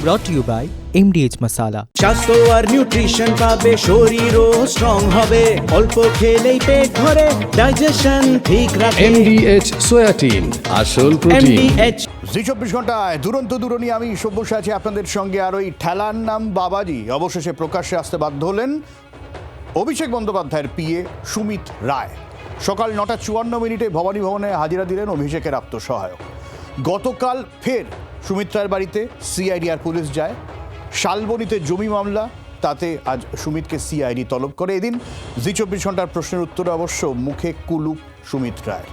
brought to you by MDH Masala. স্বাস্থ্য আর nutrition পাবে, শরীরও স্ট্রং হবে, অল্প খেলেই পেট ভরে, ডাইজেশন ঠিক রাখে। MDH সোয়াটিন, আসল প্রোটিন। MDH জি 24 ঘন্টায় দুরন্ত দূরণী আমি সব্যসাচী আছি আপনাদের সঙ্গে। আর ওই ঠেলার নাম বাবাজি অবশেষে প্রকাশ্যে আসতে বাধ্য হলেন অভিষেক বন্দ্যোপাধ্যায়ের পিএ সুমিত রায়। সকাল 9:54 ভবানী ভবনে হাজিরা দিলেন অভিষেকের আত্মসহায়ক। গতকাল ফের সুমিত রায়ের বাড়িতে সিআইডি আর পুলিশ যায়। শালবনীতে জমি মামলা, তাতে আজ সুমিতকে সিআইডি তলব করে। এদিন জি 24 ঘন্টার প্রশ্নের উত্তরে অবশ্য মুখে কুলুপ সুমিত রায়।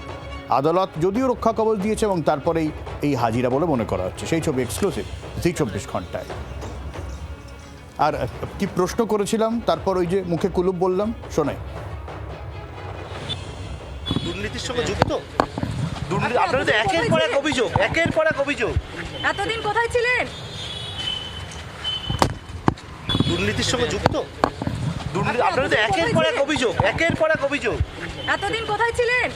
আদালত যদিও রক্ষা কবচ দিয়েছে এবং তারপরেই এই হাজিরা বলে মনে করা হচ্ছে। সেই ছবি এক্সক্লুসিভ জি 24 ঘন্টায়। আর কি প্রশ্ন করেছিলাম, তারপর ওই যে মুখে কুলুপ বললাম, শোনাই। দুর্নীতির সঙ্গে যুক্ত, দুর্নীতি আপনাদের একের পর এক অভিযোগ, একের পর এক অভিযোগ। এতদিন কোথায় ছিলেন? দুর্নীতির সঙ্গে যুক্ত, দুর্নীতি আপনাদের একের পর এক অভিযোগ, একের পর এক অভিযোগ। এতদিন কোথায় ছিলেন?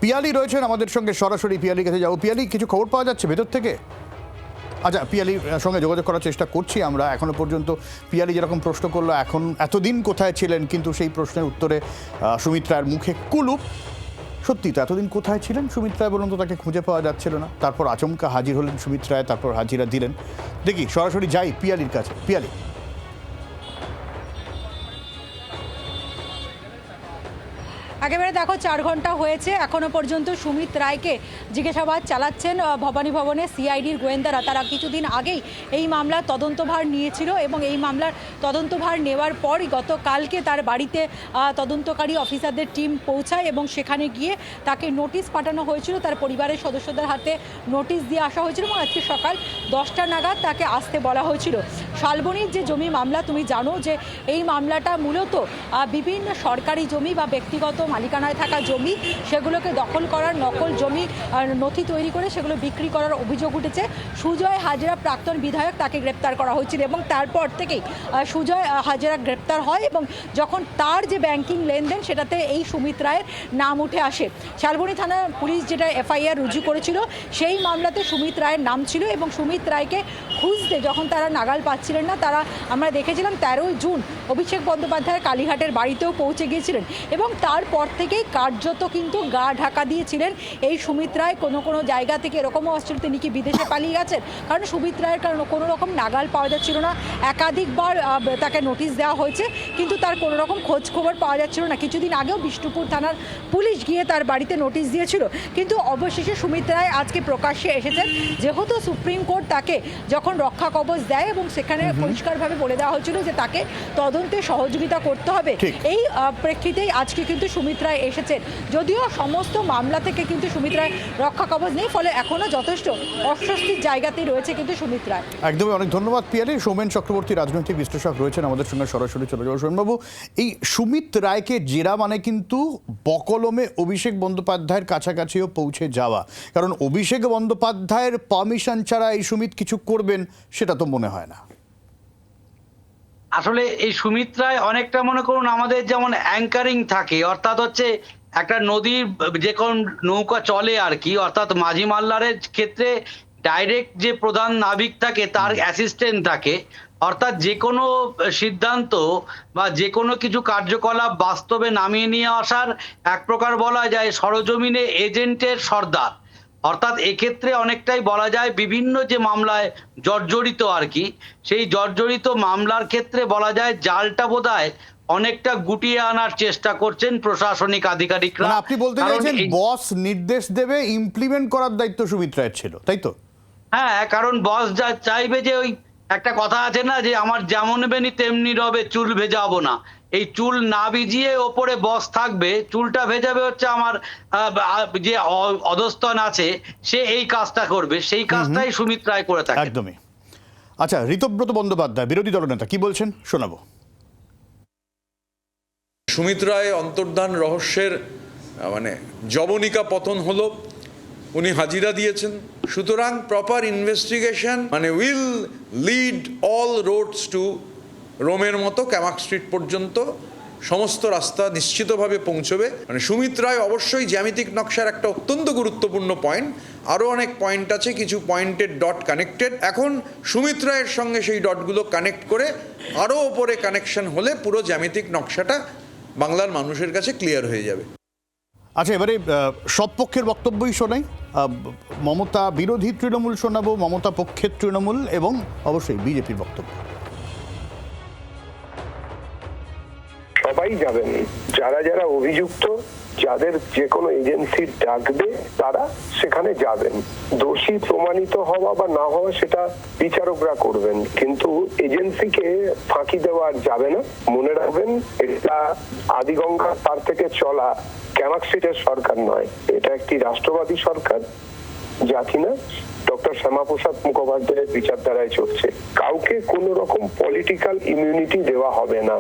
পিয়ালি রয়েছেন আমাদের সঙ্গে, সরাসরি পিয়ালির কাছে যাবো। পিয়ালি, কিছু খবর পাওয়া যাচ্ছে ভেতর থেকে? আচ্ছা, পিয়ালির সঙ্গে যোগাযোগ করার চেষ্টা করছি আমরা। এখনো পর্যন্ত পিয়ালি যেরকম প্রশ্ন করলো, এখন এতদিন কোথায় ছিলেন, কিন্তু সেই প্রশ্নের উত্তরে সুমিত রায়ের মুখে কুলুপ। সত্যি তো, এতদিন কোথায় ছিলেন সুমিত রায় বলুন তো? তাকে খুঁজে পাওয়া যাচ্ছিল না। তারপর আচমকা হাজির হলেন সুমিত রায়, তারপর হাজিরা দিলেন। দেখি, সরাসরি যাই পিয়ালির কাছে। পিয়ালি, একেবারে দেখো, 4 ঘন্টা হয়েছে, এখনো পর্যন্ত সুমিত রায়কে জিজ্ঞাসাবাদ চালাচ্ছেন ভবানী ভবনে সিআইডির গোয়েন্দারা। তারা কিছুদিন আগেই এই মামলার তদন্তভার নিয়েছিল এবং এই মামলার তদন্তভার নেওয়ার পরই গতকালকে তার বাড়িতে তদন্তকারী অফিসারদের টিম পৌঁছায় এবং সেখানে গিয়ে তাকে নোটিশ পাঠানো হয়েছিল। তার পরিবারের সদস্যদের হাতে নোটিশ দিয়ে আসা হয়েছিল এবং আজকে সকাল 10টা নাগাদ তাকে আসতে বলা হয়েছিল। শালবনীর যে জমি মামলা, তুমি জানো যে এই মামলাটা মূলত বিভিন্ন সরকারি জমি বা ব্যক্তিগত মালিকানায় থাকা জমি, সেগুলোকে দখল করার, নকল জমি নথি তৈরি করে সেগুলো বিক্রি করার অভিযোগ উঠেছে। সুজয় হাজরা প্রাক্তন বিধায়ক, তাকে গ্রেপ্তার করা হয়েছিল এবং তারপর থেকেই সুজয় হাজরা গ্রেপ্তার হয় এবং যখন তার যে ব্যাংকিং লেনদেন, সেটাতে এই সুমিত রায়ের নাম উঠে আসে। শালবনী থানা পুলিশ যেটা এফআইআর রুজু করেছিল, সেই মামলাতে সুমিত রায়ের নাম ছিল এবং সুমিত রায়কে খুঁজতে যখন তারা নাগাল পাচ্ছিলেন না, তারা আমরা দেখেছিলাম 13ই জুন অভিষেক বন্দ্যোপাধ্যায় কালীঘাটের বাড়িতেও পৌঁছে গিয়েছিলেন এবং তারপর থেকেই কার্যত কিন্তু গা ঢাকা দিয়েছিলেন এই সুমিত রায়। কোনো জায়গা থেকে এরকমও আসছিল তিনি কি বিদেশে পালিয়ে গেছেন, কারণ সুমিত রায়ের কারণ কোনো রকম নাগাল পাওয়া যাচ্ছিল না। একাধিকবার তাকে নোটিশ দেওয়া হয়েছে, কিন্তু তার কোনো রকম খোঁজ খবর পাওয়া যাচ্ছিল না। কিছুদিন আগেও বিষ্ণুপুর থানার পুলিশ গিয়ে তার বাড়িতে নোটিশ দিয়েছিল, কিন্তু অবশেষে সুমিত রায় আজকে প্রকাশ্যে এসেছেন। যেহেতু সুপ্রিম কোর্ট তাকে যখন রক্ষা কবচ দেয় এবং সেখানে পরিষ্কারভাবে বলে দেওয়া হয়েছিল যে তাকে তদন্তে সহযোগিতা করতে হবে, এই প্রেক্ষিতেই আজকে কিন্তু সুমিত রায় এসেছেন। যদিও সমস্ত মামলা থেকে কিন্তু সুমিত রায় রক্ষা কবচ নেই, ফলে এখনো যথেষ্ট অস্বস্তির জায়গাতেই রয়েছে কিন্তু সুমিত রায়। একদমই, অনেক ধন্যবাদ পিয়ালি। সৌমেন চক্রবর্তী রাজনৈতিক বিশ্লেষক রয়েছেন আমাদের সঙ্গে, সরাসরি চলে যাবো। সৌমেনবাবু, এই সুমিত রায়কে জেরা মানে কিন্তু বকলমে অভিষেক বন্দ্যোপাধ্যায়ের কাছাকাছিও পৌঁছে যাওয়া, কারণ অভিষেক বন্দ্যোপাধ্যায়ের পারমিশন ছাড়া এই সুমিত কিছু করবেন সেটা তো মনে হয় না। আসলে এই সুমিত রায় অনেকটা মনে করুন আমাদের যেমন অ্যাঙ্কারিং থাকে, অর্থাৎ হচ্ছে একটা নদীর যে কোন নৌকা চলে আর কি, অর্থাৎ মাঝি মাল্লারের ক্ষেত্রে ডাইরেক্ট যে প্রধান নাবিক থাকে তার অ্যাসিস্ট্যান্ট থাকে, অর্থাৎ যে কোনো সিদ্ধান্ত বা যে কোনো কিছু কার্যকলাপ বাস্তবে নামিয়ে নিয়ে আসার এক প্রকার বলা যায় সরজমিনে এজেন্টের সর্দার। অর্থাৎ এক্ষেত্রে অনেকটাই বলা যায় বিভিন্ন যে মামলায় জর্জরিত আর কি, সেই জর্জরিত মামলার ক্ষেত্রে বলা যায় জালটা বোধহয় অনেকটা গুটিয়ে আনার চেষ্টা করছেন প্রশাসনিক আধিকারিকরা। আপনি বলতে চাইছেন বস নির্দেশ দেবে, ইমপ্লিমেন্ট করার দায়িত্ব সুমিত রায়ের ছিল, তাই তো? হ্যাঁ, কারণ বস যা চাইবে যে ওই একটা কথা আছে না যে আমার যেমন বেনি তেমনি রবে, চুল ভেজাবো না। এই চুল না ভিজিয়ে ওপরে বস থাকবে, চুলটা ভেজাবে হচ্ছে আমার যে অধস্তন আছে, সে এই কাজটা করবে, সেই কাজটাই সুমিত রায় করে থাকে। একদমই। আচ্ছা, ঋতব্রত বন্দ্যোপাধ্যায় বিরোধী দলনেতা কি বলছেন শোনাবো। সুমিত রায় অন্তর্ধান রহস্যের মানে জবনিকা পতন হলো, উনি হাজিরা দিয়েছেন। সুতরাং প্রপার ইনভেস্টিগেশন মানে will lead all roads to রোমের মতো ক্যামাক স্ট্রিট পর্যন্ত সমস্ত রাস্তা নিশ্চিতভাবে পৌঁছবে। মানে সুমিত রায় অবশ্যই জ্যামিতিক নকশার একটা অত্যন্ত গুরুত্বপূর্ণ পয়েন্ট। আরও অনেক পয়েন্ট আছে, কিছু পয়েন্টের ডট কানেক্টেড। এখন সুমিত রায়ের সঙ্গে সেই ডটগুলো কানেক্ট করে আরও ওপরে কানেকশন হলে পুরো জ্যামিতিক নকশাটা বাংলার মানুষের কাছে ক্লিয়ার হয়ে যাবে। আচ্ছা, এবারে সব পক্ষের বক্তব্যই শোনাই। মমতা বিরোধী তৃণমূল শোনাবো, মমতা পক্ষের তৃণমূল এবং অবশ্যই বিজেপির বক্তব্য। সবাই যাবেন, যারা যারা অভিযুক্ত, যাদের যে কোনো এজেন্সি ডাকবে তারা সেখানে যাবেন। দোষী প্রমাণিত হওয়া বা না হওয়া সেটা বিচারকরা করবেন, কিন্তু এজেন্সিকে ফাঁকি দেওয়া যাবে না। মনে রাখবেন, এটা আদিগঙ্গা তার থেকে চলা ক্যামাক স্ট্রিটের সরকার নয়, এটা একটি রাষ্ট্রবাদী সরকার, যা কিনা ডক্টর শ্যামাপ্রসাদ মুখোপাধ্যায়ের বিচারধারায় চলছে। কাউকে কোনো রকম পলিটিক্যাল ইমিউনিটি দেওয়া হবে না।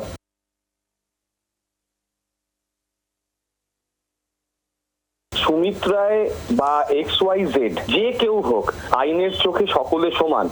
সুমিত রায় বা XYZ যে কেউ হোক, আইনের চোখে সকলে সমান।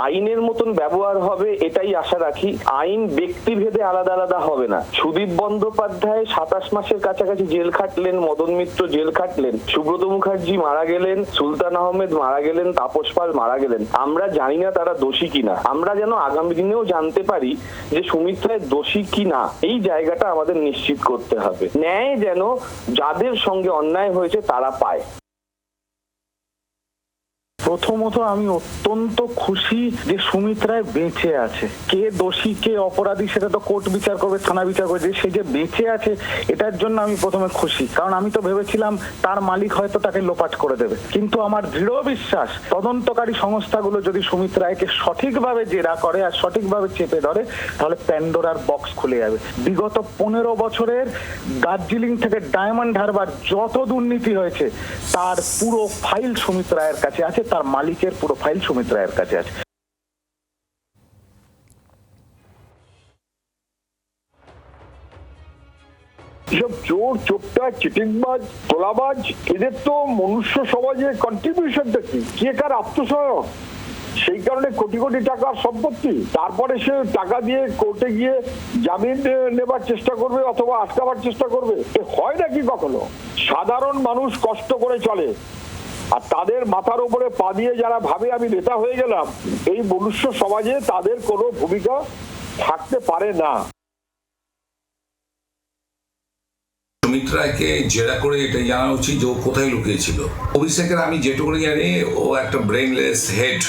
আইনের মতন ব্যবহার হবে, এটাই আশা রাখি। আইন ব্যক্তিভেদে আলাদা আলাদা হবে না। সুদীপ বন্দ্যোপাধ্যায় 27 মাসের কাছাকাছি জেল খাটলেন, মদন মিত্র জেল খাটলেন, সুব্রত মুখার্জি মারা গেলেন, সুলতান আহমেদ মারা গেলেন, তাপস পাল মারা গেলেন। আমরা জানি না তারা দোষী কিনা, আমরা যেন আগামী দিনেও জানতে পারি যে সুমিত রায় দোষী কিনা, এই জায়গাটা আমাদের নিশ্চিত করতে হবে। ন্যায় যেন যাদের সঙ্গে অন্যায় হয়েছে তারা পায়। প্রথমত আমি অত্যন্ত খুশি যে সুমিত রায় বেঁচে আছে। কে দোষী কে অপরাধী সেটা তো কোর্ট বিচার করবে, থানা বিচার করবে। সে যে বেঁচে আছে এটার জন্য আমি প্রথমে খুশি, কারণ আমি তো ভেবেছিলাম তার মালিক হয়তো তাকে লোপাট করে দেবে। কিন্তু আমার দৃঢ় বিশ্বাস, তদন্তকারী সংস্থাগুলো যদি সুমিত রায়কে সঠিকভাবে জেরা করে আর সঠিকভাবে চেপে ধরে, তাহলে প্যান্ডোরার বক্স খুলে যাবে। বিগত 15 বছরের দার্জিলিং থেকে ডায়মন্ড হারবার যত দুর্নীতি হয়েছে তার পুরো ফাইল সুমিত রায়ের কাছে আছে, তার মালিকের পুরো ফাইল সুমিত রায়ের কাছে আছে। সব চোর চোপটা চিটিংবাজ তোলাবাজ, এদের তো মনুষ্য সমাজে কন্ট্রিবিউশনটা কি, কে কার আত্মসহায়ক, সেই কারণে কোটি কোটি টাকার সম্পত্তি। তারপরে সে টাকা দিয়ে কোর্টে গিয়ে জামিন নেবার চেষ্টা করবে অথবা আটকাবার চেষ্টা করবে। হয় নাকি কখনো? সাধারণ মানুষ কষ্ট করে চলে, আর তাদের মাথার উপরে পা দিয়ে যারা ভাবে আমি নেতা হয়ে গেলাম, এই মনুষ্য সমাজে তাদের কোনো ভূমিকা থাকতে পারে না। সুমিত রায়কে জেরা করে এটাই জানা উচিত যে ও কোথায় লুকিয়েছিল। অভিষেকের আমি যেটুকু জানি ও একটা ব্রেনলেস হেড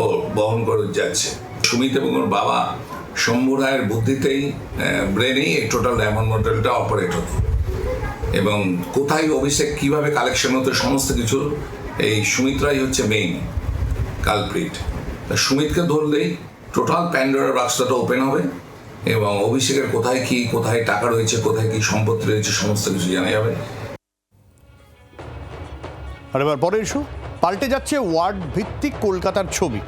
ও বহন করে যাচ্ছে। সুমিত এবং ওর বাবা শম্ভু রায়ের বুদ্ধিতেই ব্রেনেই এই টোটাল ডায়মন্ড মডেলটা অপারেট হতো, এবং কোথায় অভিষেক কিভাবে কালেকশন হতো সমস্ত কিছু এই সুমিত রায় হচ্ছে মেইন কালপ্রিট। সুমিতকে ধরলেই টোটাল প্যান্ডোরার বাক্সটা ওপেন হবে এবং অভিষেকের কোথায় কি, কোথায় টাকা রয়েছে, কোথায় কি সম্পত্তি রয়েছে সমস্ত কিছু জানা যাবে। আর এবার পরের ইস্যু, পাল্টে যাচ্ছে ওয়ার্ড ভিত্তিক কলকাতার ছবি।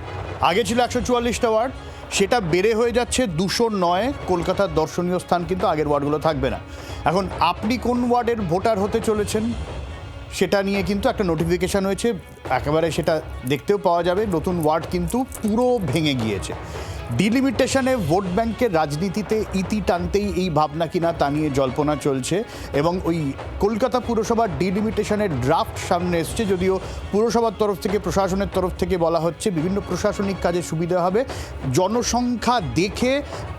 আগে ছিল 144টা ওয়ার্ড, সেটা বেড়ে হয়ে যাচ্ছে 209। কলকাতার দর্শনীয় স্থান কিন্তু আগের ওয়ার্ডগুলো থাকবে না। এখন আপনি কোন ওয়ার্ডের ভোটার হতে চলেছেন সেটা নিয়ে কিন্তু একটা নোটিফিকেশান হয়েছে, একেবারে সেটা দেখতেও পাওয়া যাবে। নতুন ওয়ার্ড কিন্তু পুরো ভেঙে গিয়েছে। ডিলিমিটেশনে ভোট ব্যাংকের রাজনীতিতে ইতি টানতেই এই ভাবনা কিনা তা নিয়ে জল্পনা চলছে, এবং ওই কলকাতা পুরসভার ডিলিমিটেশনের ড্রাফট সামনে এসছে। যদিও পুরসভার তরফ থেকে, প্রশাসনের তরফ থেকে বলা হচ্ছে বিভিন্ন প্রশাসনিক কাজে সুবিধা হবে, জনসংখ্যা দেখে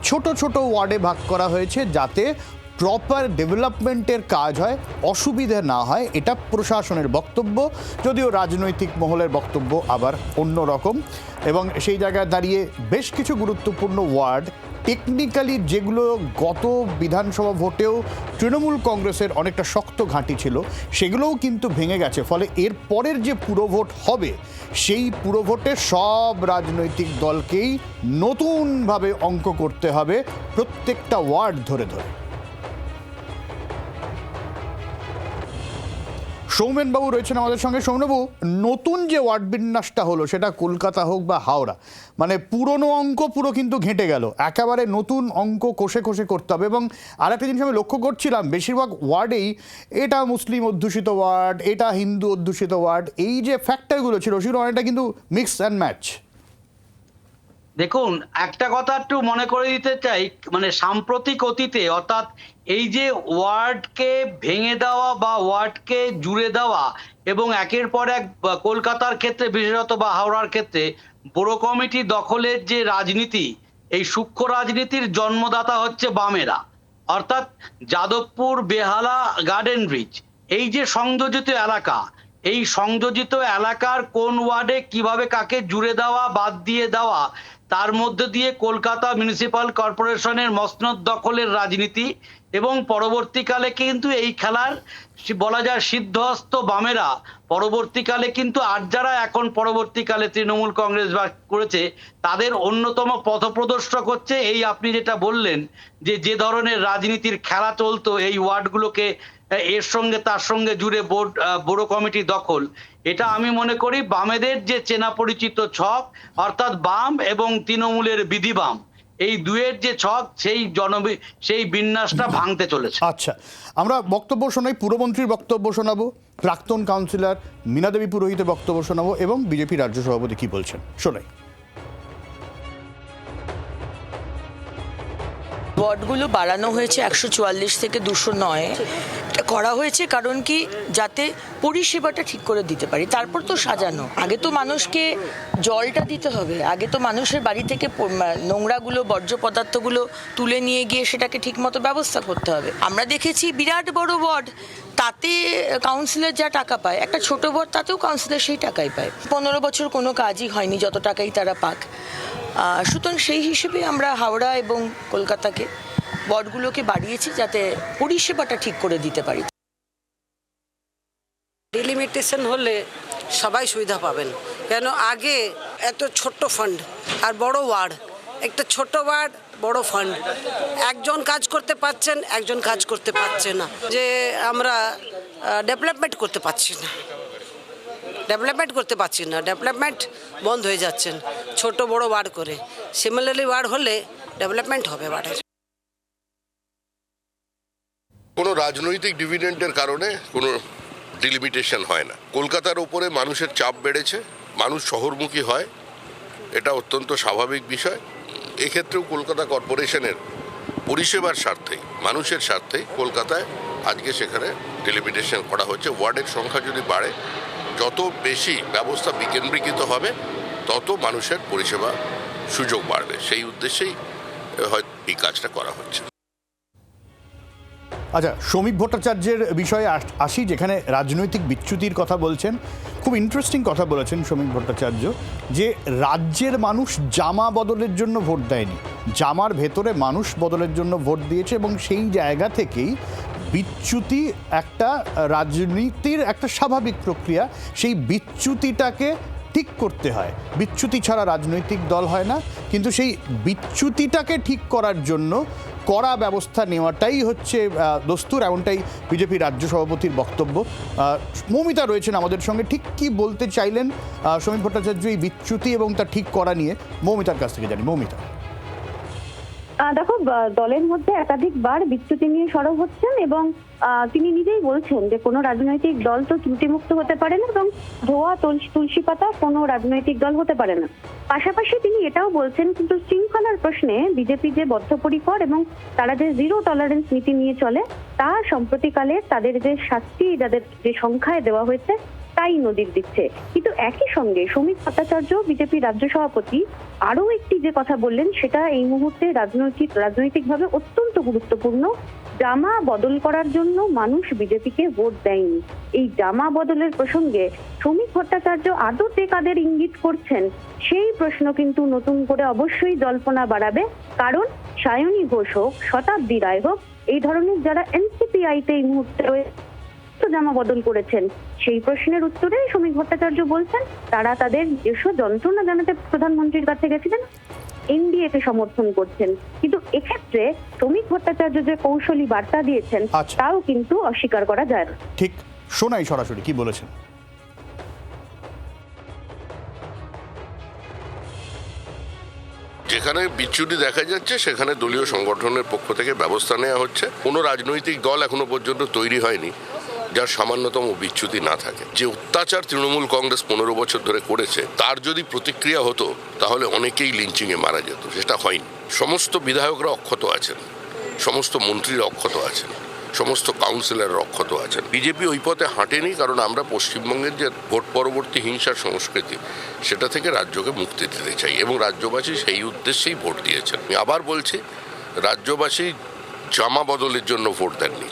ছোট ছোট ওয়ার্ডে ভাগ করা হয়েছে যাতে প্রপার ডেভেলপমেন্টের কাজ হয়, অসুবিধা না হয়, এটা প্রশাসনের বক্তব্য। যদিও রাজনৈতিক মহলের বক্তব্য আবার অন্য রকম। এবং সেই জায়গায় দাঁড়িয়ে বেশ কিছু গুরুত্বপূর্ণ ওয়ার্ড টেকনিক্যালি যেগুলো গত বিধানসভা ভোটেও তৃণমূল কংগ্রেসের অনেকটা শক্ত ঘাঁটি ছিল, সেগুলোও কিন্তু ভেঙে গেছে। ফলে এর পরের যে পুরভোট হবে, সেই পুরভোটে সব রাজনৈতিক দলকেই নতুনভাবে অঙ্ক করতে হবে প্রত্যেকটা ওয়ার্ড ধরে ধরে। সৌমেনবাবু রয়েছেন আমাদের সঙ্গে। সৌমেনবাবু, নতুন যে ওয়ার্ড বিন্যাসটা হলো সেটা কলকাতা হোক বা হাওড়া, মানে পুরনো অঙ্ক পুরো কিন্তু ঘেঁটে গেল, একেবারে নতুন অঙ্ক কষে কষে করতে হবে। এবং আর একটা জিনিস আমি লক্ষ্য করছিলাম, বেশিরভাগ ওয়ার্ডেই এটা মুসলিম অধ্যুষিত ওয়ার্ড, এটা হিন্দু অধ্যুষিত ওয়ার্ড, এই যে ফ্যাক্টরগুলো ছিল সেগুলো অনেকটা কিন্তু মিক্স অ্যান্ড ম্যাচ। দেখুন, একটা কথা একটু মনে করে দিতে চাই, মানে সাম্প্রতিক অতীতে অর্থাৎ এই যে ওয়ার্ডকে ভেঙে দেওয়া বা ওয়ার্ডকে জুড়ে দেওয়া এবং একের পর এক কলকাতার ক্ষেত্রে বিশেষত বা হাওড়ার ক্ষেত্রে বড় কমিটি দখলের যে রাজনীতি, এই সূক্ষ্ম রাজনীতির জন্মদাতা হচ্ছে বামেরা। অর্থাৎ যাদবপুর, বেহালা, গার্ডেন ব্রিজ, এই যে সংযোজিত এলাকা, এই সংযোজিত এলাকার কোন ওয়ার্ডে কিভাবে কাকে জুড়ে দেওয়া, বাদ দিয়ে দেওয়া, তার মধ্যে দিয়ে কলকাতা মিউনিসিপাল কর্পোরেশনের মসনদ দখলের রাজনীতি এবং পরবর্তীকালে কিন্তু এই খেলার বলা যায় সিদ্ধহস্ত বামেরা পরবর্তীকালে কিন্তু আর যারা এখন পরবর্তীকালে তৃণমূল কংগ্রেস বা করেছে তাদের অন্যতম পথপ্রদর্শক হচ্ছে এই আপনি যেটা বললেন যে ধরনের রাজনীতির খেলা চলতো এই ওয়ার্ডগুলোকে এর সঙ্গে তার সঙ্গে জুড়ে বড় কমিটি দখল, এটা আমি মনে করি বামেদের যে চেনা পরিচিত ছক অর্থাৎ বাম এবং তৃণমূলের বিধিবাম, এই দুয়ের যে ছক সেই বিন্যাসটা ভাঙতে চলেছে। আচ্ছা, আমরা বক্তব্য শোনাই, পুরমন্ত্রীর বক্তব্য শোনাবো, প্রাক্তন কাউন্সিলর মীনা দেবী পুরোহিতের বক্তব্য শোনাবো এবং বিজেপি রাজ্য সভাপতি কি বলছেন শোনাই। ওয়ার্ডগুলো বাড়ানো হয়েছে 144 থেকে 209। এটা করা হয়েছে কারণ কি, যাতে পরিষেবাটা ঠিক করে দিতে পারি। তারপর তো সাজানো, আগে তো মানুষকে জলটা দিতে হবে, আগে তো মানুষের বাড়ি থেকে নোংরাগুলো, বর্জ্য পদার্থগুলো তুলে নিয়ে গিয়ে সেটাকে ঠিকমতো ব্যবস্থা করতে হবে। আমরা দেখেছি বিরাট বড় ওয়ার্ড, তাতে কাউন্সিলর যা টাকা পায়, একটা ছোট ওয়ার্ড তাতেও কাউন্সিলর সেই টাকাই পায়। 15 বছর কোনো কাজই হয়নি যত টাকাই তারা পাক। সুতরাং সেই হিসেবে আমরা হাওড়া এবং কলকাতাকে ওয়ার্ডগুলোকে বাড়িয়েছি যাতে পরিষেবাটা ঠিক করে দিতে পারি। ডিলিমিটেশন হলে সবাই সুবিধা পাবেন, কেন আগে এত ছোট্ট ফান্ড আর বড় ওয়ার্ড, একটা ছোট ওয়ার্ড বড় ফান্ড, একজন কাজ করতে পারছেন, একজন কাজ করতে পারছে না, যে আমরা ডেভেলপমেন্ট করতে পারছি না, ডেভেলপমেন্ট বন্ধ হয়ে যাচ্ছেন ছোট বড় ওয়ার্ড করে। সিমিলারলি ওয়ার্ড হলে ডেভেলপমেন্ট হবে ওয়ার্ডের। কোনো রাজনৈতিক ডিভিডেন্ডের কারণে কোনো ডিলিমিটেশন হয় না। কলকাতার উপরে মানুষের চাপ বেড়েছে, মানুষ শহরমুখী হয়, এটা অত্যন্ত স্বাভাবিক বিষয়। এক্ষেত্রেও কলকাতা কর্পোরেশনের পরিষেবার স্বার্থেই, মানুষের স্বার্থেই কলকাতায় আজকে সেখানে ডিলিমিটেশন করা হচ্ছে। ওয়ার্ডের সংখ্যা যদি বাড়ে, যত বেশি ব্যবস্থা বিকেন্দ্রীকৃত হবে, তত মানুষের পরিষেবা সুযোগ বাড়বে। সেই উদ্দেশ্যেই হয়তো এই কাজটা করা হচ্ছে। আচ্ছা, শ্রমিক ভট্টাচার্যের বিষয়ে আসি, যেখানে রাজনৈতিক বিচ্যুতির কথা বলছেন। খুব ইন্টারেস্টিং কথা বলেছেন শ্রমিক ভট্টাচার্য, যে রাজ্যের মানুষ জামা বদলের জন্য ভোট দেয়নি, জামার ভেতরে মানুষ বদলের জন্য ভোট দিয়েছে এবং সেই জায়গা থেকেই বিচ্যুতি একটা রাজনীতির একটা স্বাভাবিক প্রক্রিয়া। সেই বিচ্যুতিটাকে ঠিক করতে হয়, বিচ্যুতি ছাড়া রাজনৈতিক দল হয় না, কিন্তু সেই বিচ্যুতিটাকে ঠিক করার জন্য কড়া ব্যবস্থা নেওয়াটাই হচ্ছে দস্তুর, এমনটাই বিজেপি রাজ্য সভাপতির বক্তব্য। মৌমিতা রয়েছেন আমাদের সঙ্গে, ঠিক কি বলতে চাইলেন শ্রমিক ভট্টাচার্য এই বিচ্যুতি এবং তা ঠিক করা নিয়ে? মৌমিতার কাছ থেকে জানি। মৌমিতা, দেখো, দলের মধ্যে একাধিকবার বিচ্যুতি নিয়ে সরব হচ্ছেন এবং তিনি নিজেই বলছেন যে কোনো রাজনৈতিক দল তো ত্রুটিমুক্ত হতে পারে না এবং ধোয়া তুলসী পাতা কোনো রাজনৈতিক দল হতে পারে না। পাশাপাশি তিনি এটাও বলছেন, কিন্তু শৃঙ্খলার প্রশ্নে বিজেপি যে বদ্ধপরিকর এবং তারা যে জিরো টলারেন্স নীতি নিয়ে চলে, তা সম্প্রতিকালে তাদের যে শাস্তি, যাদের যে সংখ্যায় দেওয়া হয়েছে, তাই নজির দিচ্ছে। কিন্তু একই সঙ্গে শ্রমিক ভট্টাচার্য, বিজেপি রাজ্য সভাপতি, আরো একটি যে কথা বললেন, সেটা এই মুহূর্তে রাজনৈতিকভাবে অত্যন্ত গুরুত্বপূর্ণ। জামা বদল করার জন্য মানুষ বিজেপিকে ভোট দেয়নি। এই জামা বদলের প্রসঙ্গে শ্রমিক ভট্টাচার্য আদতে কাদের ইঙ্গিত করছেন, সেই প্রশ্ন কিন্তু নতুন করে অবশ্যই জল্পনা বাড়াবে। কারণ সায়নী ঘোষ হোক, শতাব্দী রায় হোক, এই ধরনের যারা এনসিপিআইতে এই মুহূর্তে জামা বদল করেছেন, সেই প্রশ্নের উত্তরে শ্রমিক ভট্টাচার্য বলছেন তারা তাদের দেশ যন্ত্রণা জানাতে প্রধানমন্ত্রীর কাছে গেছিলেন, এনডিএ কে সমর্থন করছেন। কিন্তু এক্ষেত্রে শ্রমিক ভট্টাচার্য যে কৌশলী বার্তা দিয়েছেন, তাও কিন্তু অস্বীকার করা যায় না। ঠিক শোনাই সরাসরি কি বলেছেন। যেখানে বিচ্যুতি দেখা যাচ্ছে, সেখানে দলীয় সংগঠনের পক্ষ থেকে ব্যবস্থা নেওয়া হচ্ছে। কোনো রাজনৈতিক দল এখনো পর্যন্ত তৈরি হয়নি যার সামান্যতম বিচ্যুতি না থাকে। যে অত্যাচার তৃণমূল কংগ্রেস 15 বছর ধরে করেছে তার যদি প্রতিক্রিয়া হতো তাহলে অনেকেই লিঞ্চিংয়ে মারা যেত, সেটা হয়নি। সমস্ত বিধায়করা অক্ষত আছেন, সমস্ত মন্ত্রীরা অক্ষত আছেন, সমস্ত কাউন্সিলররা অক্ষত আছেন। বিজেপি ওই পথে হাঁটেনি, কারণ আমরা পশ্চিমবঙ্গের যে ভোট পরবর্তী হিংসার সংস্কৃতি সেটা থেকে রাজ্যকে মুক্তি দিতে চাই এবং রাজ্যবাসী সেই উদ্দেশ্যেই ভোট দিয়েছেন। আমি আবার বলছি, রাজ্যবাসী জামা বদলের জন্য ভোট দেননি,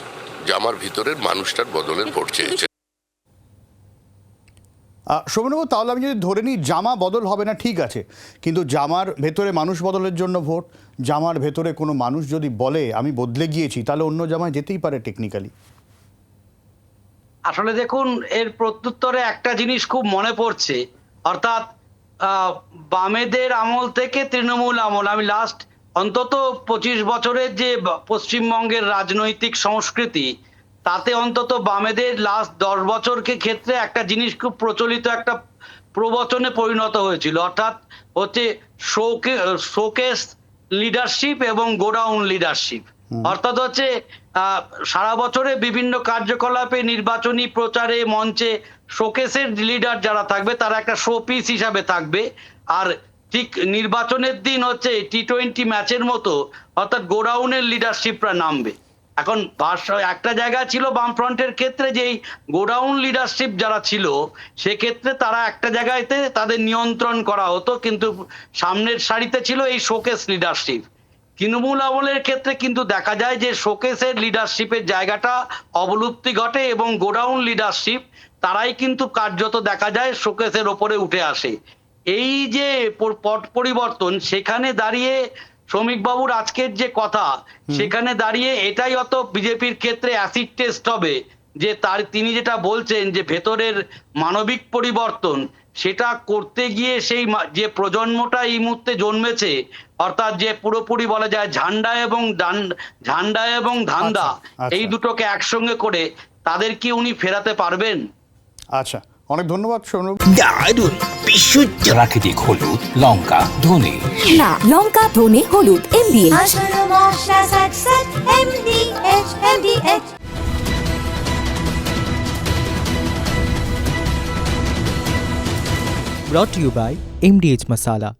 জামার ভিতরের মানুষটার বদলের ভোট চেয়েছে। শোভনবাবু, তাহলে আমি যদি ধরে নিই জামা বদল হবে না, ঠিক আছে, কিন্তু জামার ভেতরে মানুষ বদলের জন্য ভোট, জামার ভেতরে কোনো মানুষ যদি বলে আমি বদলে গিয়েছি, তাহলে অন্য জামায় যেতেই পারে টেকনিক্যালি। আসলে দেখুন, এর প্রত্যুত্তরে একটা জিনিস খুব মনে পড়ছে, অর্থাৎ বামেদের আমল থেকে তৃণমূল আমল, আমি লাস্ট অন্তত 25 বছরের যে পশ্চিমবঙ্গের রাজনৈতিক সংস্কৃতি, তাতে অন্তত বামেদের লাস্ট 10 বছরকে ক্ষেত্রে একটা জিনিস খুব প্রচলিত একটা প্রবচনে পরিণত হয়েছিল, অর্থাৎ হচ্ছে শোকেস লিডারশিপ এবং গোডাউন লিডারশিপ। অর্থাৎ হচ্ছে সারা বছরে বিভিন্ন কার্যকলাপে, নির্বাচনী প্রচারে, মঞ্চে শোকেসের লিডার যারা থাকবে তারা একটা শো পিস হিসাবে থাকবে, আর ঠিক নির্বাচনের দিন হচ্ছে T20 ম্যাচের মতো অর্থাৎ গোডাউনের লিডারশিপরা নামবে। এখন একটা জায়গা ছিল বামফ্রন্টের ক্ষেত্রে যে এই গোডাউন লিডারশিপ যারা ছিল সেক্ষেত্রে তারা একটা জায়গাতে তাদের নিয়ন্ত্রণ করা হতো, কিন্তু সামনের সারিতে ছিল এই শোকেস লিডারশিপ। তৃণমূল আমলের ক্ষেত্রে কিন্তু দেখা যায় যে শোকেসের লিডারশিপের জায়গাটা অবলুপ্তি ঘটে এবং গোডাউন লিডারশিপ তারাই কিন্তু কার্যত দেখা যায় শোকেসের ওপরে উঠে আসে। এই যে পট পরিবর্তন, সেখানে দাঁড়িয়ে শ্রমিকবাবুর আজকের যে কথা, সেখানে দাঁড়িয়ে এটাই অত বিজেপির ক্ষেত্রে অ্যাসিড টেস্ট হবে যে তিনি যেটা বলছেন যে ভেতরের মানবিক পরিবর্তন, সেটা করতে গিয়ে সেই যে প্রজন্মটা এই মুহূর্তে জন্মেছে, অর্থাৎ যে পুরোপুরি বলা যায় ঝান্ডা এবং ধান্দা, এই দুটোকে একসঙ্গে করে তাদের কি উনি ফেরাতে পারবেন? আচ্ছা, অনেক ধন্যবাদ সৌরভ। দারুণ, বিশুদ্ধ প্রাকৃতিক হলুদ, লঙ্কা, ধনে। না, লঙ্কা, ধনে, হলুদ, MDH। Brought to you by MDH Masala.